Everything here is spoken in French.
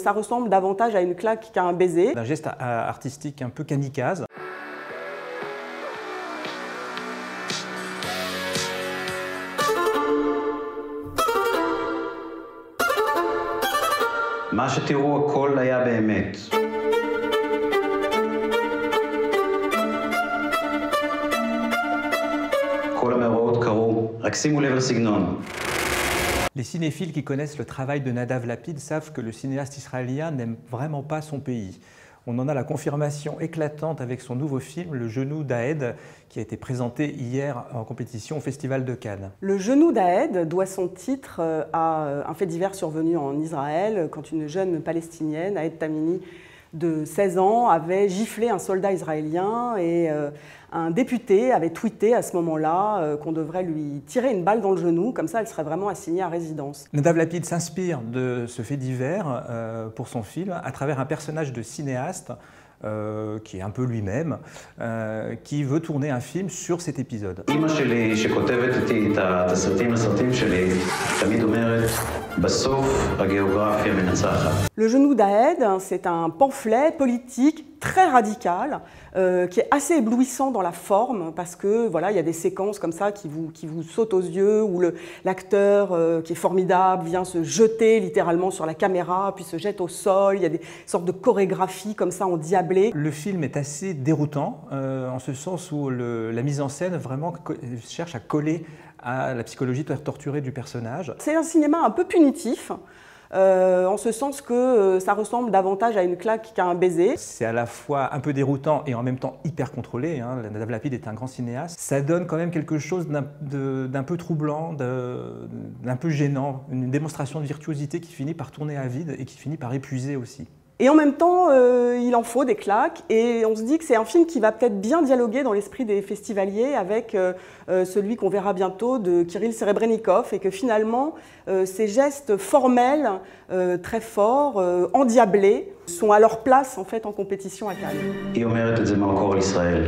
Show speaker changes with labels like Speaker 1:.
Speaker 1: Ça ressemble davantage à une claque qu'à un baiser.
Speaker 2: Un geste artistique un peu kamikaze.
Speaker 3: מה שתראו הכל היה באמת. כל המאורעות קרו, רק שימו לב לסגנון.
Speaker 2: Les cinéphiles qui connaissent le travail de Nadav Lapid savent que le cinéaste israélien n'aime vraiment pas son pays. On en a la confirmation éclatante avec son nouveau film, Le Genou d'Aed, qui a été présenté hier en compétition au Festival de Cannes.
Speaker 1: Le Genou d'Aed doit son titre à un fait divers survenu en Israël, quand une jeune palestinienne, Aed Tamimi, de 16 ans, avait giflé un soldat israélien et un député avait tweeté à ce moment-là qu'on devrait lui tirer une balle dans le genou, comme ça elle serait vraiment assignée à résidence.
Speaker 2: Nadav Lapid s'inspire de ce fait divers pour son film à travers un personnage de cinéaste qui est un peu lui-même, qui veut tourner un film sur cet épisode.
Speaker 3: אמא שלי שכותבת איתי את התסריטים לסרטים שלי, תמיד אומרת, בסוף הגיאוגרפיה מנצחת.
Speaker 1: Le Genou d'Aed, c'est un pamphlet politique très radical, qui est assez éblouissant dans la forme, parce que voilà, il y a des séquences comme ça qui vous sautent aux yeux, où l'acteur qui est formidable vient se jeter littéralement sur la caméra, puis se jette au sol. Il y a des sortes de chorégraphies comme ça endiablées.
Speaker 2: Le film est assez déroutant, en ce sens où la mise en scène vraiment cherche à coller à la psychologie torturée du personnage.
Speaker 1: C'est un cinéma un peu punitif, en ce sens que ça ressemble davantage à une claque qu'à un baiser.
Speaker 2: C'est à la fois un peu déroutant et en même temps hyper contrôlé. Nadav Lapid est un grand cinéaste. Ça donne quand même quelque chose d'un peu troublant, d'un peu gênant, une démonstration de virtuosité qui finit par tourner à vide et qui finit par épuiser aussi.
Speaker 1: Et en même temps, il en faut des claques, et on se dit que c'est un film qui va peut-être bien dialoguer dans l'esprit des festivaliers avec celui qu'on verra bientôt de Kirill Serebrennikov, et que finalement, ces gestes formels, très forts, endiablés, sont à leur place en fait en compétition à Cannes.
Speaker 3: היא אומרת את זה מהמקור לישראל.